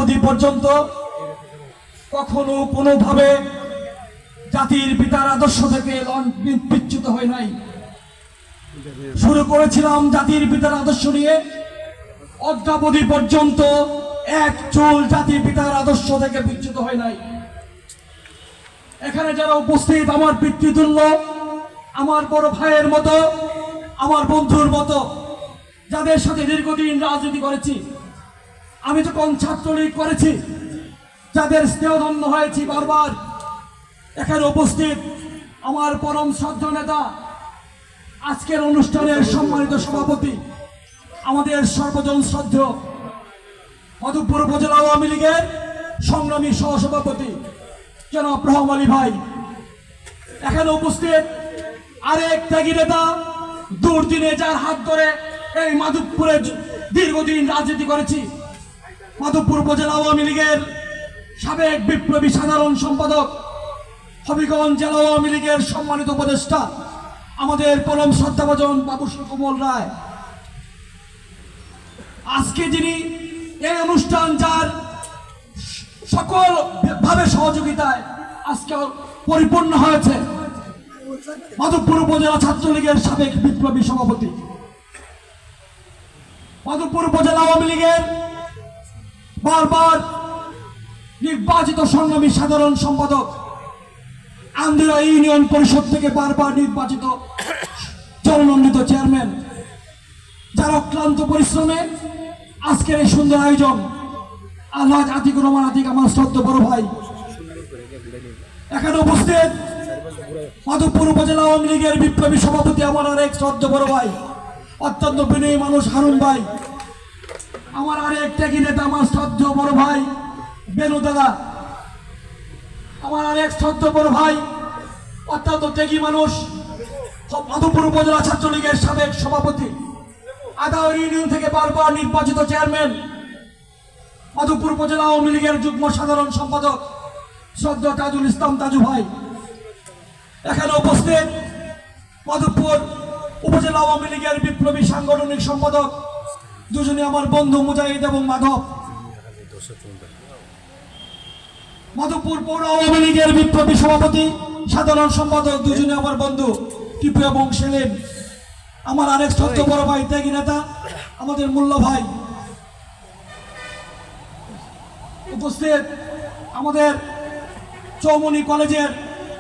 অদ্যাবধি পর্যন্ত কখনো কোনোভাবে জাতির পিতার আদর্শ থেকে বিচ্যুত হয় নাই। শুরু করেছিলাম জাতির পিতার আদর্শ নিয়ে, অদ্যাবধি পর্যন্ত এক চুল জাতির পিতার আদর্শ থেকে বিচ্যুত হয় নাই। এখানে যারা উপস্থিত আমার পিতৃতুল্য, আমার বড় ভাইয়ের মতো, আমার বন্ধুর মতো, যাদের সাথে দীর্ঘদিন রাজনীতি করেছি, আমি যখন ছাত্রলীগ করেছি, যাদের স্নেহধন্য হয়েছি বারবার, এখানে উপস্থিত আমার পরম শ্রদ্ধা নেতা, আজকের অনুষ্ঠানের সম্মানিত সভাপতি, আমাদের সর্বজন শ্রদ্ধেয় মধুপুর উপজেলা আওয়ামী লীগের সংগ্রামী সহসভাপতি জনাব রহম আলী ভাই, এখানে উপস্থিত আরেক ত্যাগী নেতা, দুর্দিনে যার হাত ধরে এই মাধবপুরে দীর্ঘদিন রাজনীতি করেছি, মাধবপুর উপজেলা আওয়ামী লীগের সাবেক বিপ্লবী সাধারণ সম্পাদক, হবিগঞ্জ জেলা আওয়ামী লীগের সম্মানিত উপদেষ্টা, আমাদের পরম শ্রদ্ধাভাজন বাবু সুকমল রায়। আজকে যিনি এই অনুষ্ঠান, যার সকল ভাবে সহযোগিতায় আজকে পরিপূর্ণ হয়েছে, মাধবপুর উপজেলা ছাত্রলীগের সাবেক বিপ্লবী সভাপতি, মাধবপুর উপজেলা আওয়ামী লীগের বারবার নির্বাচিত সংগ্রামী সাধারণ সম্পাদক, আন্দিরা ইউনিয়ন পরিষদ থেকে বারবার নির্বাচিত জননন্দিত চেয়ারম্যান, যার অক্লান্ত পরিশ্রমে আজকের এই সুন্দর আয়োজন, আলহাজ আতিকুর রহমান আতিক, আমার শ্রদ্ধেয় বড় ভাই। এখানে উপস্থিত মাধবপুর উপজেলা আওয়ামী লীগের বিপ্লবী সভাপতি, আমার আরেক শ্রদ্ধেয় বড় ভাই, অত্যন্ত বিনয়ী মানুষ হারুন ভাই। আমার আরেক ত্যাগী নেতা, আমার শ্রদ্ধেয় বড় ভাই বেনু দাদা। আমার আরেক শ্রদ্ধেয় বড় ভাই, অত্যন্ত ত্যাগী মানুষ, মাধবপুর উপজেলা ছাত্রলীগের সাবেক সভাপতি, আদাউর ইউনিয়ন থেকে বারবার নির্বাচিত চেয়ারম্যান, মাধবপুর উপজেলা আওয়ামী লীগের যুগ্ম সাধারণ সম্পাদক শ্রদ্ধেয় তাজুল ইসলাম তাজু ভাই। এখানে উপস্থিত মাধবপুর উপজেলা আওয়ামী লীগের বিপ্লবী সাংগঠনিক সম্পাদক, দুজনে আমার বন্ধু মুজাহিদ এবং মাধব। মাধবপুর পৌর আওয়ামী লীগের বিপ্লবী সভাপতি সাধারণ সম্পাদক, দুজনে আমার বন্ধু টিপু এবং সেলিম। আমার আরেক শ্রদ্ধ বড় ভাই ত্যাগী নেতা, আমাদের মোল্লা ভাই। উপস্থিত আমাদের চৌমনি কলেজের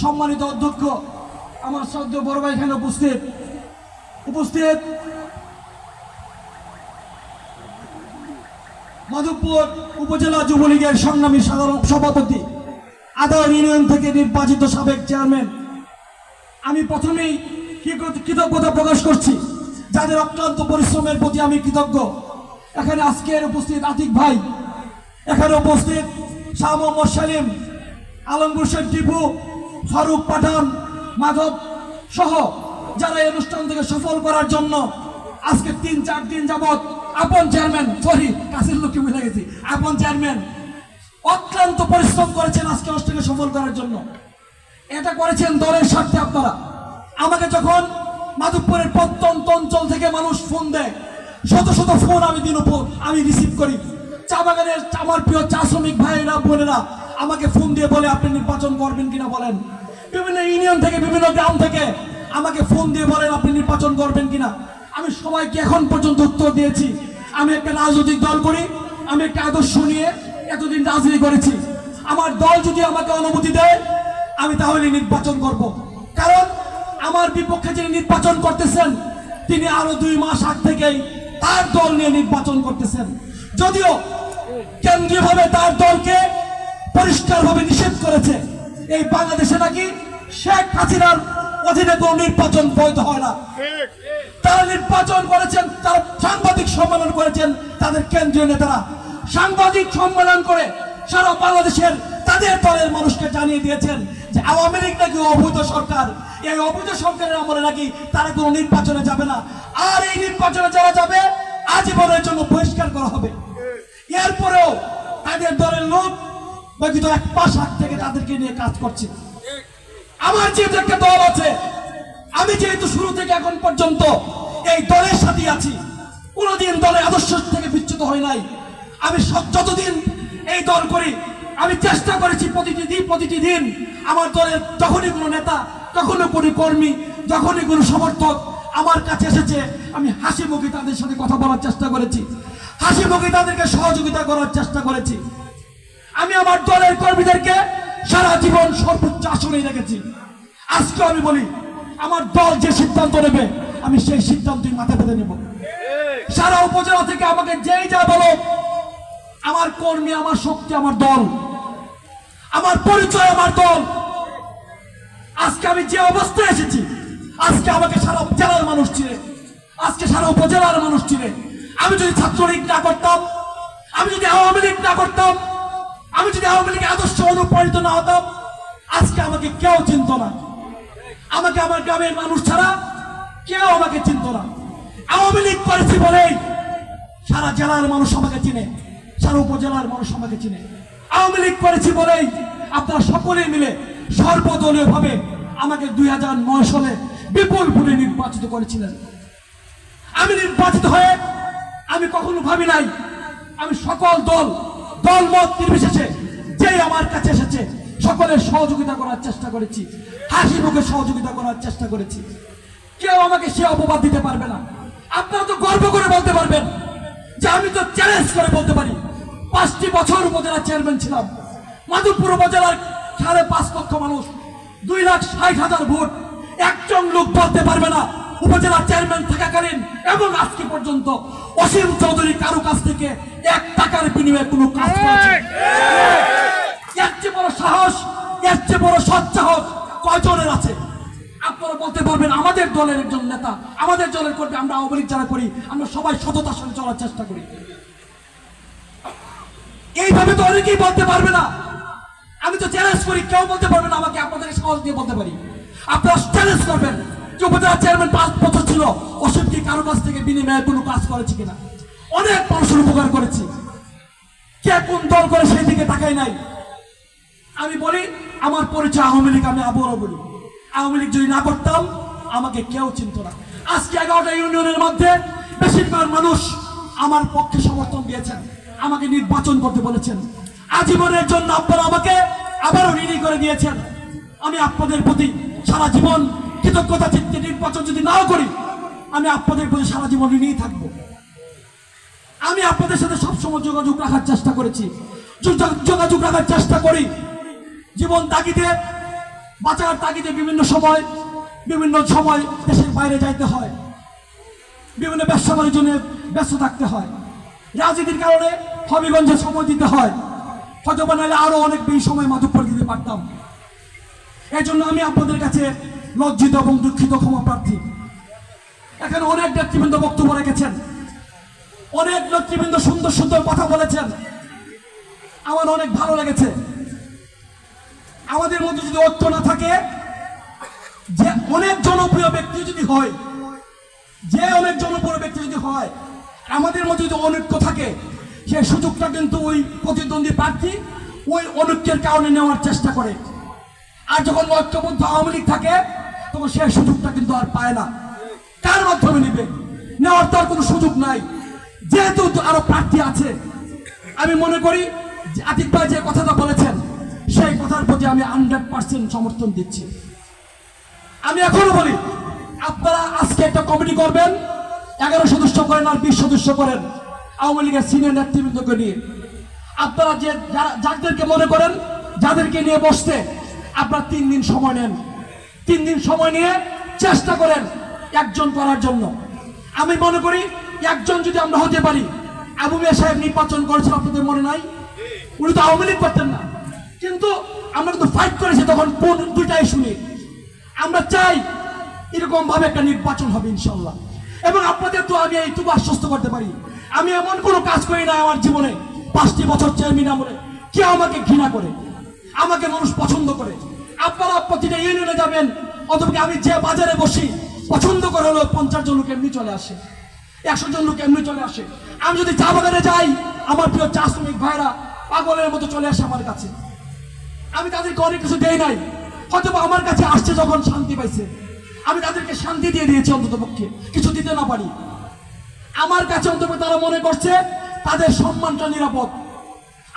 সম্মানিত অধ্যক্ষ, আমার শ্রদ্ধেয় বড় ভাই এখানে উপস্থিত। মাধবপুর উপজেলা যুবলীগের সংগ্রামী সাধারণ সভাপতি, আদাউর ইউনিয়ন থেকে নির্বাচিত সাবেক চেয়ারম্যান। আমি প্রথমেই কৃতজ্ঞতা প্রকাশ করছি, যাদের অক্লান্ত পরিশ্রমের প্রতি আমি কৃতজ্ঞ। এখানে আজকের উপস্থিত আতিক ভাই, এখানে উপস্থিত শাহ মোহাম্মদ সালিম, আলমগুর শেখ টিপু, ফারুক পাঠান, মাধব সহ যারা এই অনুষ্ঠান থেকে সফল করার জন্য আজকে 3-4 দিন যাবৎ আপন চেয়ারম্যান, সরি কাছের লোককে ভুলে গেছি, আপন চেয়ারম্যান অক্লান্ত পরিশ্রম করেছেন আজকে অনুষ্ঠানকে সফল করার জন্য। এটা করেছেন দলের স্বার্থে। আপনারা আমাকে যখন মাধবপুরের প্রত্যন্ত অঞ্চল থেকে মানুষ ফোন দেয়, শত শত ফোন আমি রিসিভ করি। চা বাগানের আমার প্রিয় চা শ্রমিক ভাইয়েরা বোনেরা আমাকে ফোন দিয়ে বলে, আপনি নির্বাচন করবেন কিনা বলেন। বিভিন্ন ইউনিয়ন থেকে, বিভিন্ন গ্রাম থেকে আমাকে ফোন দিয়ে বলেন, আপনি নির্বাচন করবেন কিনা। আমি সবাইকে এখন পর্যন্ত উত্তর দিয়েছি, আমি একটা রাজনৈতিক দল করি, আমি একটা আদর্শ নিয়ে এতদিন রাজনীতি করেছি। আমার দল যদি আমাকে অনুমতি দেয়, আমি তাহলে নির্বাচন করব। কারণ আমার বিপক্ষে যিনি নির্বাচন করতেছেন, তিনি আরো 2 মাস আগ থেকেই তার দল নিয়ে নির্বাচন করতেছেন। যদিও কেন্দ্রীয়ভাবে তার দলকে পরিষ্কারভাবে নিষেধ করেছে, এই বাংলাদেশে নাকি শেখ হাসিনার অধীনে কোনো নির্বাচন বৈধ হয় না। তারা নির্বাচন করেছেন, তারা সাংবাদিক সম্মেলন করেছেন, তাদের কেন্দ্রীয় নেতারা সাংবাদিক সম্মেলন করে সারা বাংলাদেশের তাদের দলের মানুষকে জানিয়ে দিয়েছেন যে আওয়ামী লীগ নাকি অবৈধ সরকার, এই অবৈধ সরকারের আমলে নাকি তারা কোনো নির্বাচনে যাবে না, আর এই নির্বাচনে যারা যাবে আজীবনের জন্য বহিষ্কার করা হবে। এরপরেও তাদের দলের লোক বাকি তো 1 মাস আগ থেকে তাদেরকে নিয়ে কাজ করছে। আমার যেহেতু একটা দল আছে, আমি যেহেতু শুরু থেকে এখন পর্যন্ত এই দলের সাথে আছি, কোনোদিন দলের আদর্শ থেকে বিচ্যুত হয় নাই। আমি যতদিন এই দল করি। আমি চেষ্টা করেছি প্রতিটি দিন আমার দলের যখনই কোনো নেতা, যখনই কোনো কর্মী, যখনই কোনো সমর্থক আমার কাছে এসেছে, আমি হাসি মুখে তাদের সাথে কথা বলার চেষ্টা করেছি, হাসি মুখে তাদেরকে সহযোগিতা করার চেষ্টা করেছি। আমি আমার দলের কর্মীদেরকে সারা জীবন সর্বোচ্চ আসনেই রেখেছি। আজকে আমি বলি, আমার দল যে সিদ্ধান্ত নেবে আমি সেই সিদ্ধান্তই মাথা পেতে নেব। সারা উপজেলা থেকে আমাকে যেই যা বলো, আমার কর্মী, আমার শক্তি আমার দল, আমার পরিচয় আমার দল। আজকে আমি যে অবস্থায় এসেছি, আজকে আমাকে সারা জেলার মানুষ চিনে, আজকে সারা উপজেলার মানুষ চিনে। আমি যদি ছাত্রলীগ না করতাম, আমি যদি আওয়ামী লীগ না করতাম, আমি যদি আওয়ামী লীগের আদর্শ অনুপ্রাণিত না হতাম, আজকে আমাকে কেউ চিনত না। আমাকে আমার গ্রামের মানুষ ছাড়া কেউ আমাকে চিনত না। আওয়ামী লীগ করেছি বলেই সারা জেলার মানুষ আমাকে চিনে, সারা উপজেলার মানুষ আমাকে চিনে। আওয়ামী লীগ করেছি বলেই আপনারা সকলে মিলে সর্বদলীয় ভাবে আমাকে 2009 সালে বিপুল ভোটে নির্বাচিত করেছিলেন। আমি নির্বাচিত হয়ে আমি কখনো ভাবি নাই, আমি সকল দল মত নির্বিশেষে যেই আমার কাছে এসেছে সকলের সহযোগিতা করার চেষ্টা করেছি, হাসি মুখে সহযোগিতা করার চেষ্টা করেছি। কেউ আমাকে সে অপবাদ দিতে পারবে না। আপনারা তো গর্ব করে বলতে পারবেন যে আমি তো চ্যালেঞ্জ করে বলতে পারি, 5টি বছর উপজেলা চেয়ারম্যান ছিলাম। মাধবপুর উপজেলার 5.5 লক্ষ মানুষ, 2,60,000 ভোট, একজন লোক বলতে পারবে না উপজেলা চেয়ারম্যান থাকাকালীন এবং আজকে পর্যন্ত অসীম চৌধুরী কারো কাছ থেকে 1 টাকার বিনিময়ে কোনো কাজ করেছে। এর চেয়ে বড় সাহস, এর চেয়ে বড় সৎসাহস কয়জনের আছে? আপনারা বলতে পারবেন আমাদের দলের একজন নেতা, আমাদের দলের কর্মী, আমরা আওয়ামী লীগ যারা করি, আমরা সবাই সততার সঙ্গে চলার চেষ্টা করি। এইভাবে তো অনেকেই বলতে পারবে না। আমি তো চ্যালেঞ্জ করি, কেউ বলতে পারবে না আমাকে, আপনাদেরকে সাহস দিয়ে বলতে পারি। আপনারা চ্যালেঞ্জ করবেন যে উপজেলা চেয়ারম্যান 5 বছর ছিল, অসীম কি কারো কাছ থেকে বিনিময়ে কোনো কাজ করেছে কিনা? অনেক মানুষের উপকার করেছি, কে কোন দল করে সেই দিকে তাকাই নাই। আমি বলি আমার পরিচয় আওয়ামী লীগ, আমি আবারও বলি আওয়ামী লীগ যদি না করতাম আমাকে কেউ চিনত না। আজকে 11টা ইউনিয়নের মধ্যে বেশিরভাগ মানুষ আমার পক্ষে সমর্থন দিয়েছেন, আমাকে নির্বাচন করতে বলেছেন। আজীবনের জন্য আপনারা আমাকে আবারও ঋণী করে দিয়েছেন। আমি আপনাদের প্রতি সারা জীবন কৃতজ্ঞতা চিত্তে, নির্বাচন যদি নাও করি আমি আপনাদের প্রতি সারা জীবন ঋণী থাকব। আমি আপনাদের সাথে সবসময় যোগাযোগ রাখার চেষ্টা করেছি, যোগাযোগ রাখার চেষ্টা করি। জীবন তাগিদে, বাঁচার তাগিদে বিভিন্ন সময় দেশের বাইরে যাইতে হয়, বিভিন্ন ব্যবসা বাণিজ্যে ব্যস্ত থাকতে হয়, রাজনীতির কারণে হবিগঞ্জে সময় দিতে হয়। হয়তো বা নাহলে আরো অনেক বেশি সময় মাধবপুর দিতে পারতাম। এই জন্য আমি আপনাদের কাছে লজ্জিত এবং দুঃখিত, ক্ষমা প্রার্থী। এখানে অনেক নেতৃবৃন্দ বক্তব্য রেখেছেন, অনেক নেতৃবৃন্দ সুন্দর সুন্দর কথা বলেছেন, আমার অনেক ভালো লেগেছে। আমাদের মধ্যে যদি ঐক্য না থাকে, যে অনেক জনপ্রিয় ব্যক্তি যদি হয়, আমাদের মধ্যে যদি অনৈক্য থাকে, সেই সুযোগটা কিন্তু ওই প্রতিদ্বন্দ্বী প্রার্থী ওই অনৈক্যের কারণে নেওয়ার চেষ্টা করে। আর যখন ঐক্যবদ্ধ আওয়ামী লীগ থাকে তখন সেই সুযোগটা কিন্তু আর পায় না। কার মাধ্যমে নিবে? নেওয়ার তার কোনো সুযোগ নাই, যেহেতু আরো প্রার্থী আছে। আমি মনে করি আতিক ভাই যে কথাটা বলেছেন সেই কথার প্রতি আমি 100% সমর্থন দিচ্ছি। আমি এখনো বলি আপনারা আজকে একটা কমিটি করবেন, 11 সদস্য করেন আর 20 সদস্য করেন, আওয়ামী লীগের সিনিয়র নেতৃবৃন্দকে নিয়ে। আপনারা যে যাদেরকে মনে করেন যাদেরকে নিয়ে বসতে, আপনারা 3 দিন সময় নেন। 3 দিন সময় নিয়ে চেষ্টা করেন একজন করার জন্য। আমি মনে করি একজন যদি আমরা হতে পারি, আবু মিয়া সাহেব নির্বাচন করেছেন, আপনাদের মনে নাই? উনি তো আওয়ামী লীগ করতেন না, কিন্তু আমরা কিন্তু ফাইট করেছি তখন কোন 2টাই শুনি। আমরা চাই এরকম ভাবে একটা নির্বাচন হবে ইনশাল্লাহ। এবং আপনাদের তো আমি এইটুকু আশ্বস্ত করতে পারি, আমি এমন কোনো কাজ করি না আমার জীবনে 5টি বছর চেয়ারম্যান আমলে কেউ আমাকে ঘৃণা করে, আমাকে মানুষ পছন্দ করে। আপনারা প্রতিটা ইউনিয়নে যাবেন, অথবা আমি যে বাজারে বসি পছন্দ করে হলো 50 জন লোক এমনি চলে আসে, 100 জন লোক এমনি চলে আসে। আমি যদি চা বাগানে যাই, আমার প্রিয় চা শ্রমিক ভাইরা পাগলের মতো চলে আসে আমার কাছে। আমি তাদেরকে অনেক কিছু দেই নাই, হয়তো আমার কাছে আসছে যখন শান্তি পাইছে, আমি তাদেরকে শান্তি দিয়ে দিয়েছি। অন্তত পক্ষে কিছু দিতে না পারি, আমার কাছে অন্তত তারা মনে করছে তাদের সম্মানটা নিরাপদ।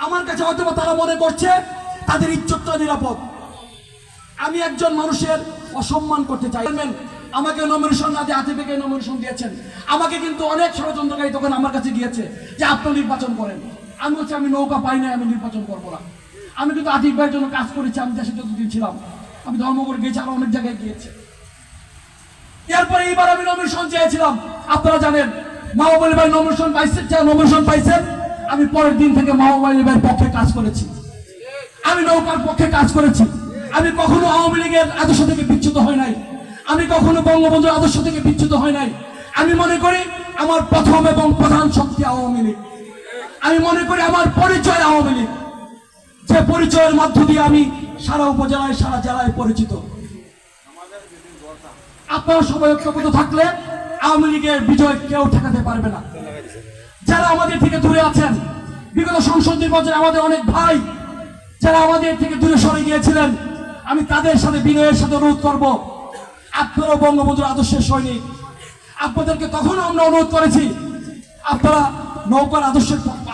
আমার কাছে হয়তো তারা মনে করছে তাদের ইজ্জতটা নিরাপদ। আমি একজন মানুষের অসম্মান করতে চাই। আমাকে নমিনেশন না দিয়ে আতিফকে নমিনেশন দিয়েছেন। আমাকে কিন্তু অনেক ষড়যন্ত্রকারী তখন আমার কাছে গিয়েছে যে আপনি নির্বাচন করেন। আমি হচ্ছে আমি নৌকা পাই না, আমি নির্বাচন করবো না। আমি কিন্তু আতিফ ভাইয়ের জন্য কাজ করেছি। আমি দেশে যতদিন ছিলাম, আমি ধর্মঘট গিয়েছি, আরো অনেক জায়গায় গিয়েছে। এরপরে এইবার আমি নমিনেশন চেয়েছিলাম। আপনারা জানেন মাহবুব ভাই নমিনেশন পাইছেন। আমি পরের দিন থেকে মাহবুব ভাইয়ের পক্ষে কাজ করেছি। আমি নৌকার পক্ষে কাজ করেছি। আমি কখনো আওয়ামী লীগের আদর্শ থেকে বিচ্যুত হয় নাই। আমি কখনো বঙ্গবন্ধুর আদর্শ থেকে বিচ্যুত হয় নাই। আমি মনে করি আমার প্রথম এবং প্রধান শক্তি আওয়ামী লীগ। আমি মনে করি আমার পরিচয় আওয়ামী লীগ, যে পরিচয়ের মধ্য দিয়ে আমি সারা উপজেলায় সারা জেলায় পরিচিত। আপনারা সবাই ঐক্যবদ্ধ থাকলে আওয়ামী লীগের বিজয় কেউ ঠেকাতে পারবে না। যারা আমাদের থেকে দূরে আছেন, বিগত সংসদ নির্বাচনে আমাদের অনেক ভাই যারা আমাদের থেকে দূরে সরে গিয়েছিলেন, আমি তাদের সাথে বিনয়ের সাথে অনুরোধ করব, আপনারাও বঙ্গবন্ধুর আদর্শের সৈনিক। আপনাদেরকে তখনও আমরা অনুরোধ করেছি, আপনারা নৌকার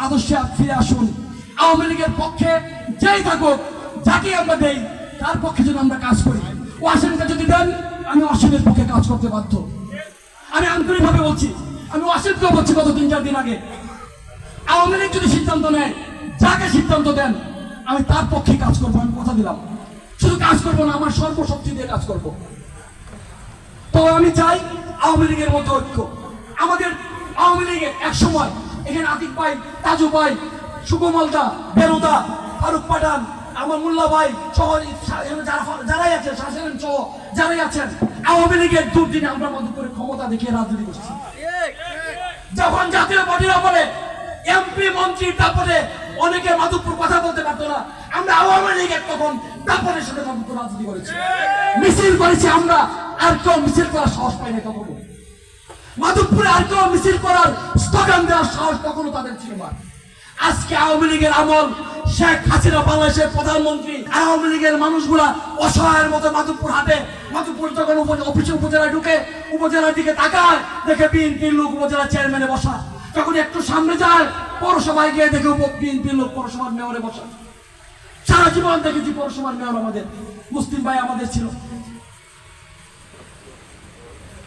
আদর্শে ফিরে আসুন। আওয়ামী লীগের পক্ষে যেই থাকুক, যাকে আমরা দেই তার পক্ষে যদি আমরা কাজ করি। ওয়াসিমকে যদি দেন, আমি ওয়াসিমের পক্ষে কাজ করতে বাধ্য। আমি আন্তরিকভাবে বলছি, আমি ওয়াসিমকেও বলছি গত 3-4 দিন আগে, আওয়ামী লীগ যদি সিদ্ধান্ত নেয়, যাকে সিদ্ধান্ত দেন আমি তার পক্ষে কাজ করবো। আমি কথা দিলাম, শুধু কাজ করবো না, আমার সর্বশক্তি দিয়ে কাজ করবো। তো আমি চাই আওয়ামী লীগের মধ্যে ঐক্য। আমাদের আওয়ামী লীগের এক সময় এখানে আতিক ভাই, তাজু ভাই, সুগমলদা, বেরোদা, ফারুক পাঠান, আমার মোল্লা ভাই সহ যারাই আছেন, শাসন সহ যারাই আছেন, আওয়ামী লীগের দুর্দিনে আমরা মধুপুরে ক্ষমতা দেখিয়ে রাজনীতি করছি। যখন জাতীয় পার্টিরা বলে এমপি মন্ত্রী, তারপরে অনেকে মাধবপুর কথা বলতে পারতো না, আমরা আওয়ামী লীগের তখন তারপরে সাথে মাধবপুর রাজনীতি করেছি, মিছিল করেছি। আমরা আর কেউ মিছিল করার সাহস পাই না কখনো। মাধবপুরে আর কেউ মিছিল করার স্লোগান দেওয়ার সাহস কখনো তাদের ছিল না। আজকে আওয়ামী লীগের আমল, শেখ হাসিনা বাংলাদেশের প্রধানমন্ত্রী, আওয়ামী লীগের মানুষগুলা অসহায়ের মতো মাধবপুর হাটে, মাধবপুর যখন অফিসে উপজেলায় ঢুকে, উপজেলার দিকে তাকায়, দেখে বিএনপির লোক উপজেলা চেয়ারম্যানে বসা। যখন একটু সামনে যায়, পৌরসভায় গিয়ে দেখে বিএনপির লোক পৌরসভার মেয়রে বসা। সারা জীবন দেখেছি পৌরসভার মেয়র আমাদের মুসলিম ভাই আমাদের ছিল,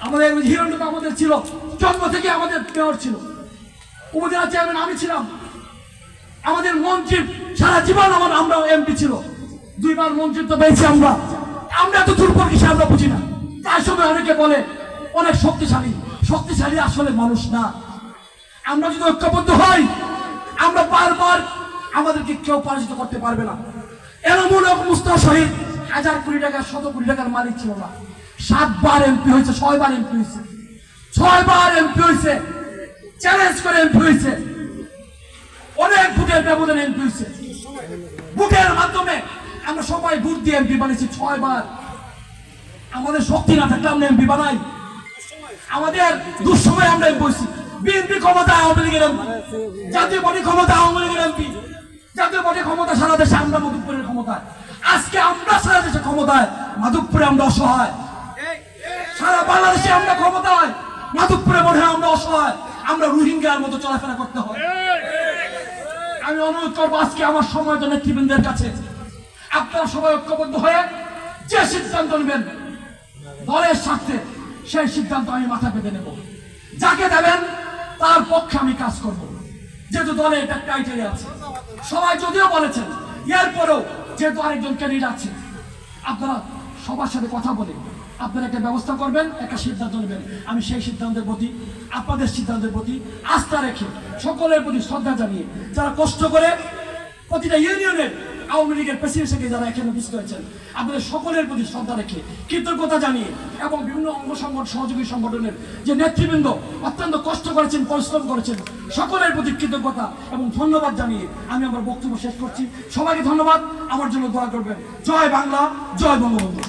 আমাদের হিরণটা আমাদের ছিল, জন্ম থেকে আমাদের মেয়র ছিল, উপজেলা চেয়ারম্যান আমি ছিলাম। আমাদের মন্ত্রী সারা জীবন আমরা এমপি ছিল, 2 বার মন্ত্রিত্ব পেয়েছি আমরা। আমরা এত দুর্বল কিছু আমরা বুঝি না। তার সময় অনেকে বলে অনেক শক্তিশালী আসলে মানুষ না। আমরা যদি ঐক্যবদ্ধ হই, আমরা বারবার আমাদেরকে কেউ পরাজিত করতে পারবে না। এরমন মুস্তাফা শহীদ 1000 কোটি টাকা 100 কোটি টাকার মালিক ছিল না। 7 বার এমপি হয়েছে, 6 বার এমপি হয়েছে, 6 বার এমপি হয়েছে, চ্যালেঞ্জ করে এমপি হয়েছে, অনেক ভোটের ব্যবধানে এমপি হয়েছে। ভোটের মাধ্যমে আমরা সবাই ভোট দিয়ে এমপি বানিয়েছি 6 বার। আমাদের শক্তি না থাকলে আমরা এমপি বানাই। আমাদের দুঃসময় আমরা এমপি হয়েছি। বিএনপি ক্ষমতা, আওয়ামী লীগের এমপি, জাতীয় পার্টি ক্ষমতা, আওয়ামী লীগের এমপি, জাতীয় পার্টি ক্ষমতা সারা দেশে, আমরা মাধবপুরের ক্ষমতায়। আজকে আমরা সারা দেশে ক্ষমতায়, মাধবপুরে আমরা অসহায়। সারা বাংলাদেশে আমরা ক্ষমতায়, মাধবপুরে মনে হয় আমরা অসহায়। আমরা রোহিঙ্গার মতো চলাফেরা করতে হয়। আমি অনুরোধ করবো আজকে আমার সময়ত নেতৃবৃন্দের কাছে, আপনারা সবাই ঐক্যবদ্ধ হয়ে যে সিদ্ধান্ত নেবেন দলের স্বার্থে, সেই সিদ্ধান্ত আমি মাথা পেতে নেব। যাকে দেবেন তার পক্ষে আমি কাজ করব, যেহেতু দলে এটা ক্রাইটেরিয়া আছে। সবাই যদিও বলেছেন, এরপরেও যেহেতু আরেকজন ক্যান্ডিডেট আছে, আপনারা সবার সাথে কথা বলে আপনারা একটা ব্যবস্থা করবেন, একটা সিদ্ধান্ত নেবেন। আমি সেই সিদ্ধান্তের প্রতি, আপনাদের সিদ্ধান্তের প্রতি আস্থা রেখে, সকলের প্রতি শ্রদ্ধা জানিয়ে, যারা কষ্ট করে প্রতিটা ইউনিয়নের আওয়ামী লীগের প্রেসিডেন্ট থেকে যারা এখানে উপস্থিত হয়েছেন, আপনাদের সকলের প্রতি শ্রদ্ধা রেখে, কৃতজ্ঞতা জানিয়ে, এবং বিভিন্ন অঙ্গ সংগঠন, সহযোগী সংগঠনের যে নেতৃবৃন্দ অত্যন্ত কষ্ট করেছেন, পরিশ্রম করেছেন, সকলের প্রতি কৃতজ্ঞতা এবং ধন্যবাদ জানিয়ে আমি আমার বক্তব্য শেষ করছি। সবাইকে ধন্যবাদ। আমার জন্য দোয়া করবেন। জয় বাংলা, জয় বঙ্গবন্ধু।